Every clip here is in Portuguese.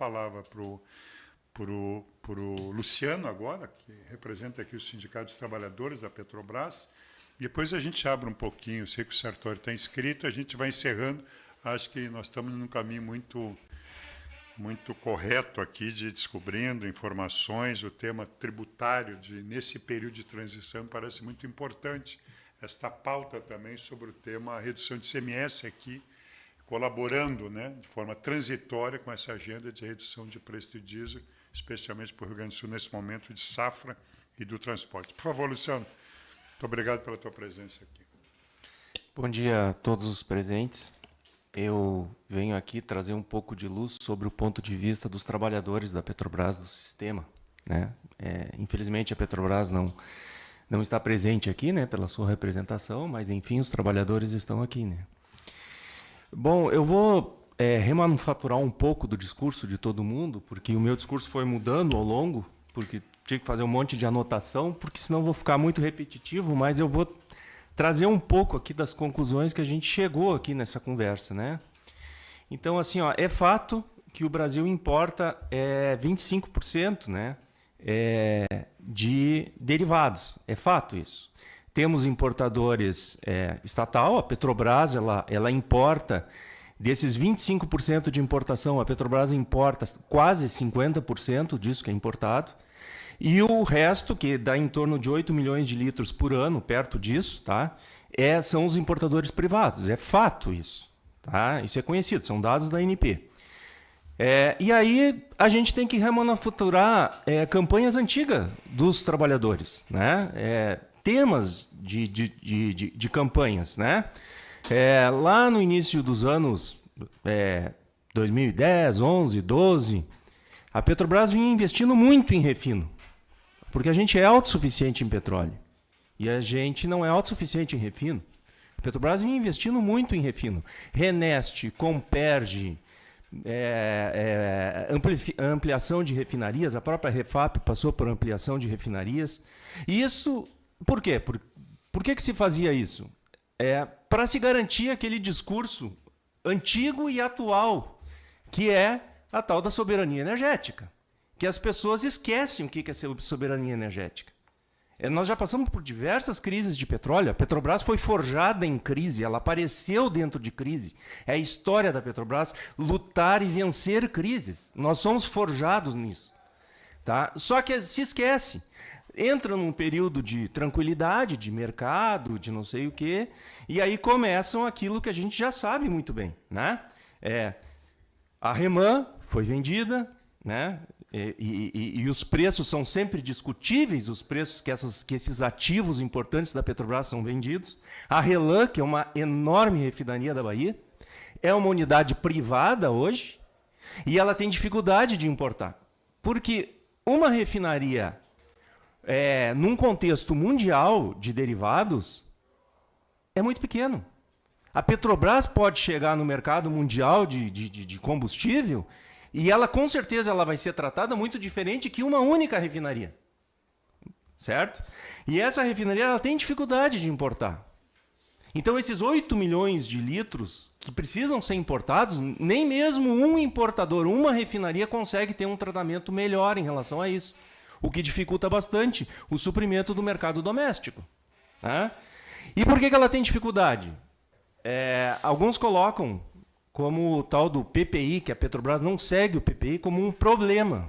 palavra para o Luciano agora, que representa aqui o Sindicato dos Trabalhadores da Petrobras. Depois a gente abre um pouquinho, sei que o Sartori está inscrito, a gente vai encerrando. Acho que nós estamos num caminho muito correto aqui de descobrindo informações. O tema tributário, nesse período de transição, parece muito importante. Esta pauta também sobre o tema redução de ICMS aqui, colaborando, né, de forma transitória com essa agenda de redução de preço do diesel, especialmente para o Rio Grande do Sul, nesse momento de safra e do transporte. Por favor, Luciano, muito obrigado pela tua presença aqui. Bom dia a todos os presentes. Eu venho aqui trazer um pouco de luz sobre o ponto de vista dos trabalhadores da Petrobras, do sistema, né? Infelizmente, a Petrobras não está presente aqui, né, pela sua representação, mas, enfim, os trabalhadores estão aqui, né? Bom, eu vou remanufaturar um pouco do discurso de todo mundo, porque o meu discurso foi mudando ao longo, porque tive que fazer um monte de anotação, porque senão vou ficar muito repetitivo, mas eu vou trazer um pouco aqui das conclusões que a gente chegou aqui nessa conversa, né? Então, assim, ó, é fato que o Brasil importa 25%, né, de derivados. É fato isso. Temos importadores estatal, a Petrobras, ela importa, desses 25% de importação, a Petrobras importa quase 50% disso que é importado. E o resto, que dá em torno de 8 milhões de litros por ano, perto disso, tá? São os importadores privados. É fato isso. Tá? Isso é conhecido, são dados da ANP. E aí a gente tem que remanufaturar campanhas antigas dos trabalhadores, né? Temas de campanhas, né? Lá no início dos anos 2010, 11, 12, a Petrobras vinha investindo muito em refino. Porque a gente é autossuficiente em petróleo. E a gente não é autossuficiente em refino. A Petrobras vinha investindo muito em refino. Reneste, Comperge, ampliação de refinarias. A própria Refap passou por ampliação de refinarias. E isso, por quê? Por que se fazia isso? Para se garantir aquele discurso antigo e atual, que é a tal da soberania energética. Que as pessoas esquecem o que é soberania energética. Nós já passamos por diversas crises de petróleo. A Petrobras foi forjada em crise, ela apareceu dentro de crise. É a história da Petrobras lutar e vencer crises. Nós somos forjados nisso. Tá? Só que se esquece. Entra num período de tranquilidade, de mercado, de não sei o quê, e aí começam aquilo que a gente já sabe muito bem. Né? A Reman foi vendida, né? E os preços são sempre discutíveis, os preços que esses ativos importantes da Petrobras são vendidos. A Relan, que é uma enorme refinaria da Bahia, é uma unidade privada hoje e ela tem dificuldade de importar. Porque uma refinaria, num contexto mundial de derivados, é muito pequeno. A Petrobras pode chegar no mercado mundial de combustível e ela, com certeza, ela vai ser tratada muito diferente que uma única refinaria. Certo? E essa refinaria ela tem dificuldade de importar. Então, esses 8 milhões de litros que precisam ser importados, nem mesmo um importador, uma refinaria, consegue ter um tratamento melhor em relação a isso. O que dificulta bastante o suprimento do mercado doméstico. Tá? E por que ela tem dificuldade? Alguns colocam como o tal do PPI, que a Petrobras não segue o PPI, como um problema.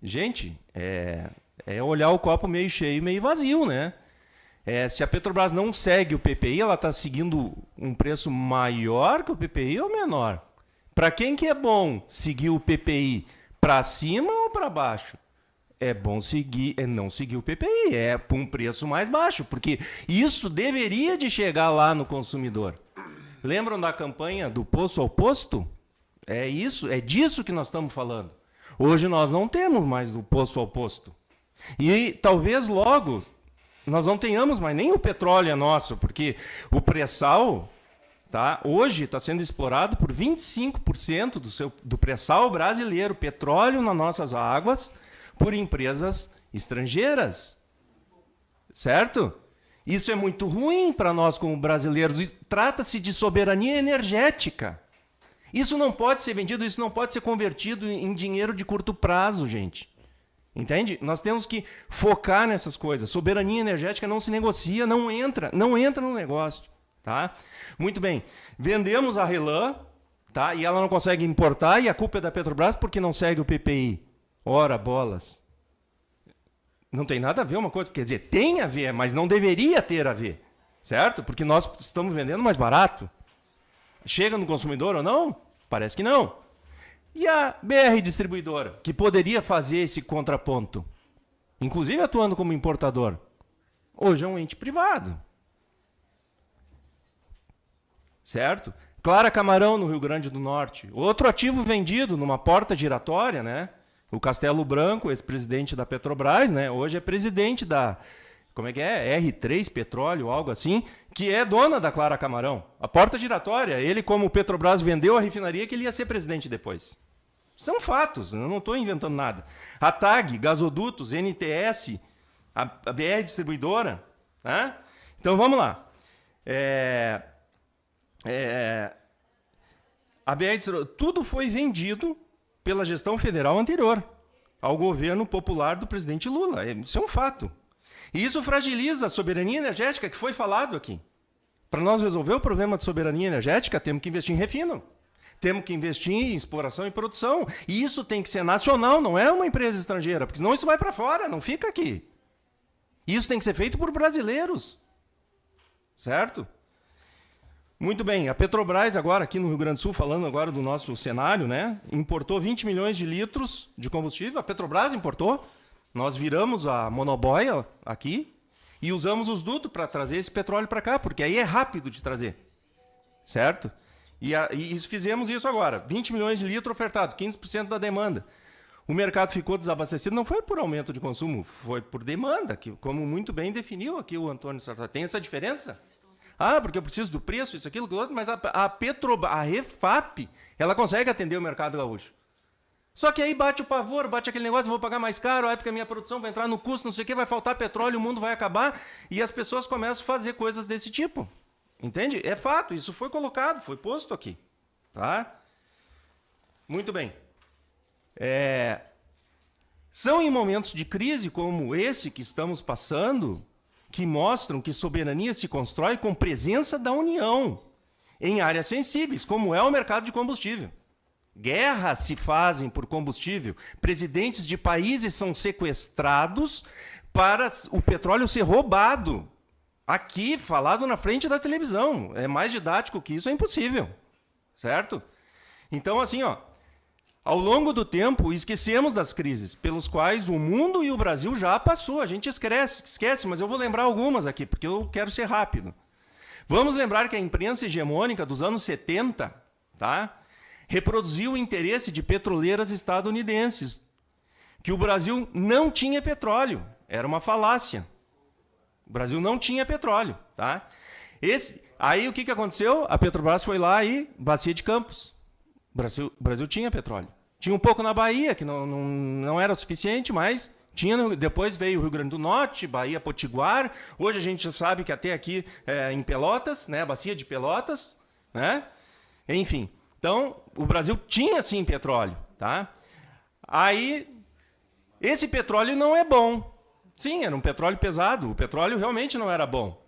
Gente, olhar o copo meio cheio e meio vazio, né? Se a Petrobras não segue o PPI, ela está seguindo um preço maior que o PPI ou menor? Para quem que é bom seguir o PPI? Para cima ou para baixo? É bom não seguir o PPI, para um preço mais baixo, porque isso deveria de chegar lá no consumidor. Lembram da campanha do poço ao posto? É disso que nós estamos falando. Hoje nós não temos mais do poço ao posto. E talvez logo nós não tenhamos mais nem o petróleo nosso, porque o pré-sal, tá, hoje está sendo explorado por 25% do pré-sal brasileiro, petróleo nas nossas águas, por empresas estrangeiras. Certo? Isso é muito ruim para nós como brasileiros. Trata-se de soberania energética. Isso não pode ser vendido, isso não pode ser convertido em dinheiro de curto prazo, gente. Entende? Nós temos que focar nessas coisas. Soberania energética não se negocia, não entra no negócio. Tá? Muito bem. Vendemos a RELAM, tá? E ela não consegue importar, e a culpa é da Petrobras porque não segue o PPI. Ora, bolas. Não tem nada a ver uma coisa. Quer dizer, tem a ver, mas não deveria ter a ver. Certo? Porque nós estamos vendendo mais barato. Chega no consumidor ou não? Parece que não. E a BR Distribuidora, que poderia fazer esse contraponto, inclusive atuando como importador, hoje é um ente privado. Certo? Clara Camarão, no Rio Grande do Norte. Outro ativo vendido numa porta giratória, né? O Castelo Branco, ex-presidente da Petrobras, né? Hoje é presidente da... Como é que é? R3 Petróleo, algo assim, que é dona da Clara Camarão. A porta giratória, ele, como o Petrobras vendeu a refinaria, que ele ia ser presidente depois. São fatos, eu não estou inventando nada. A TAG, Gasodutos, NTS, a BR Distribuidora. Né? Então, vamos lá. A BR Distribuidora, tudo foi vendido pela gestão federal anterior ao governo popular do presidente Lula. Isso é um fato. E isso fragiliza a soberania energética que foi falado aqui. Para nós resolver o problema de soberania energética, temos que investir em refino. Temos que investir em exploração e produção. E isso tem que ser nacional, não é uma empresa estrangeira, porque senão isso vai para fora, não fica aqui. Isso tem que ser feito por brasileiros. Certo? Muito bem. A Petrobras, agora aqui no Rio Grande do Sul, falando agora do nosso cenário, né, importou 20 milhões de litros de combustível. A Petrobras importou. Nós viramos a monoboia aqui e usamos os dutos para trazer esse petróleo para cá, porque aí é rápido de trazer. Certo? E fizemos isso agora. 20 milhões de litros ofertados, 15% da demanda. O mercado ficou desabastecido, não foi por aumento de consumo, foi por demanda, que, como muito bem definiu aqui o Antônio Sartori. Tem essa diferença? Ah, porque eu preciso do preço, isso, aquilo, aquilo outro, mas a Refap, ela consegue atender o mercado gaúcho. Só que aí bate o pavor, bate aquele negócio, vou pagar mais caro, aí porque a minha produção vai entrar no custo, não sei o que, vai faltar petróleo, o mundo vai acabar, e as pessoas começam a fazer coisas desse tipo. Entende? É fato, isso foi colocado, foi posto aqui. Tá? Muito bem. São em momentos de crise como esse que estamos passando, que mostram que soberania se constrói com presença da União em áreas sensíveis, como é o mercado de combustível. Guerras se fazem por combustível. Presidentes de países são sequestrados para o petróleo ser roubado. Aqui, falado na frente da televisão. É mais didático que isso, é impossível. Certo? Então, assim, ó, ao longo do tempo, esquecemos das crises pelos quais o mundo e o Brasil já passou. A gente esquece, mas eu vou lembrar algumas aqui, porque eu quero ser rápido. Vamos lembrar que a imprensa hegemônica dos anos 70, tá? Reproduziu o interesse de petroleiras estadunidenses, que o Brasil não tinha petróleo. Era uma falácia. O Brasil não tinha petróleo. Tá? Aí o que aconteceu? A Petrobras foi lá e Bacia de Campos. O Brasil tinha petróleo. Tinha um pouco na Bahia, que não era suficiente, mas tinha. Depois veio o Rio Grande do Norte, Bahia Potiguar. Hoje a gente já sabe que até aqui em Pelotas, né, a Bacia de Pelotas. Né? Enfim. Então, o Brasil tinha, sim, petróleo. Tá? Aí, esse petróleo não é bom. Sim, era um petróleo pesado. O petróleo realmente não era bom.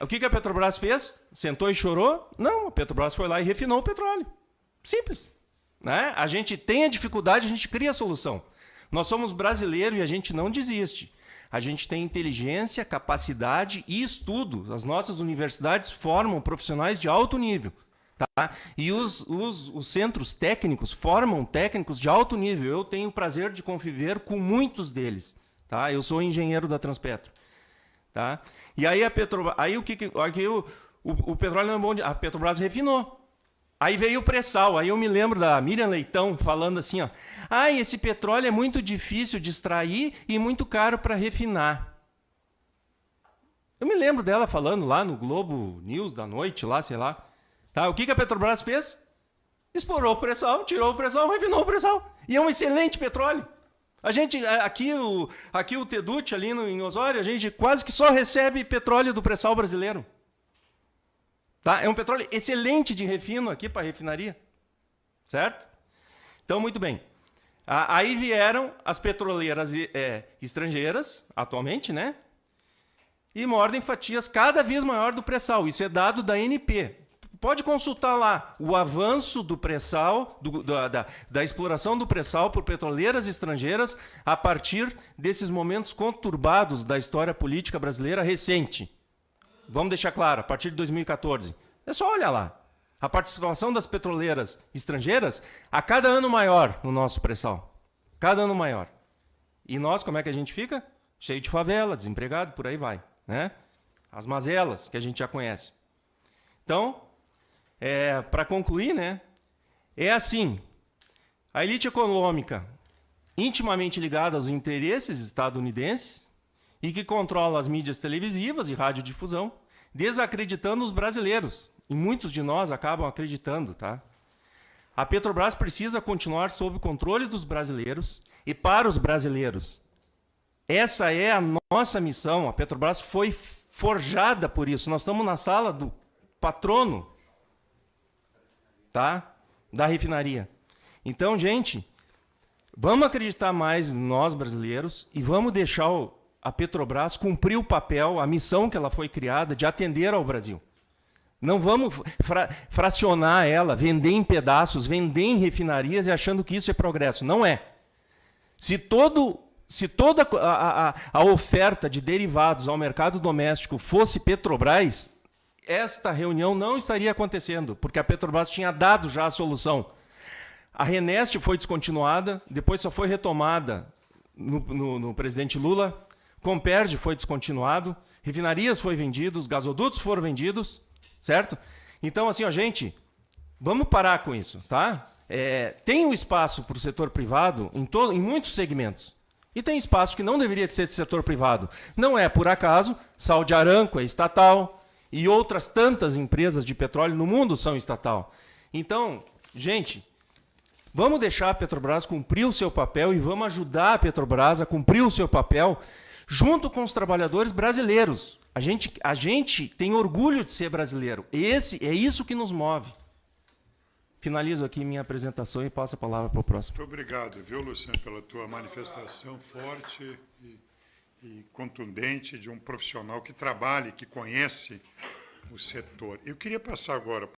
O que a Petrobras fez? Sentou e chorou? Não, a Petrobras foi lá e refinou o petróleo. Simples. Né? A gente tem a dificuldade, a gente cria a solução. Nós somos brasileiros e a gente não desiste. A gente tem inteligência, capacidade e estudo. As nossas universidades formam profissionais de alto nível. Tá? E os centros técnicos formam técnicos de alto nível. Eu tenho o prazer de conviver com muitos deles. Tá? Eu sou engenheiro da Transpetro. Tá? E aí a Petrobras, o petróleo não é bom, a Petrobras refinou. Aí veio o pré-sal. Aí eu me lembro da Miriam Leitão falando assim, ó, esse petróleo é muito difícil de extrair e muito caro para refinar. Eu me lembro dela falando lá no Globo News da noite, lá, sei lá. Tá? O que a Petrobras fez? Explorou o pré-sal, tirou o pré-sal, refinou o pré-sal. E é um excelente petróleo. A gente, aqui o Teducci, ali em Osório, a gente quase que só recebe petróleo do pré-sal brasileiro. Tá? É um petróleo excelente de refino aqui para a refinaria. Certo? Então, muito bem. Aí vieram as petroleiras estrangeiras, atualmente, né? E mordem fatias cada vez maior do pré-sal. Isso é dado da ANP. Pode consultar lá o avanço do pré-sal, da exploração do pré-sal por petroleiras estrangeiras a partir desses momentos conturbados da história política brasileira recente. Vamos deixar claro, a partir de 2014. É só olhar lá. A participação das petroleiras estrangeiras a cada ano maior no nosso pré-sal. Cada ano maior. E nós, como é que a gente fica? Cheio de favela, desempregado, por aí vai. Né? As mazelas que a gente já conhece. Então, para concluir, né, é assim, a elite econômica intimamente ligada aos interesses estadunidenses e que controla as mídias televisivas e radiodifusão, desacreditando os brasileiros. E muitos de nós acabam acreditando. Tá? A Petrobras precisa continuar sob o controle dos brasileiros e para os brasileiros. Essa é a nossa missão. A Petrobras foi forjada por isso. Nós estamos na sala do patrono, tá? Da refinaria. Então, gente, vamos acreditar mais em nós brasileiros e vamos deixar a Petrobras cumprir o papel, a missão que ela foi criada de atender ao Brasil. Não vamos fracionar ela, vender em pedaços, vender em refinarias e achando que isso é progresso. Não é. Se toda a oferta de derivados ao mercado doméstico fosse Petrobras, esta reunião não estaria acontecendo, porque a Petrobras tinha dado já a solução. A Renest foi descontinuada, depois só foi retomada no presidente Lula, Comperj foi descontinuado, refinarias foram vendidas, gasodutos foram vendidos, certo? Então, assim, gente, vamos parar com isso, tá? Tem um espaço para o setor privado em muitos segmentos. E tem espaço que não deveria ser de setor privado. Não é por acaso, Saudi Aramco é estatal e outras tantas empresas de petróleo no mundo são estatal. Então, gente, vamos deixar a Petrobras cumprir o seu papel e vamos ajudar a Petrobras a cumprir o seu papel junto com os trabalhadores brasileiros. A gente tem orgulho de ser brasileiro. É isso que nos move. Finalizo aqui minha apresentação e passo a palavra para o próximo. Muito obrigado, viu, Luciano, pela tua manifestação forte e contundente de um profissional que trabalha e que conhece o setor. Eu queria passar agora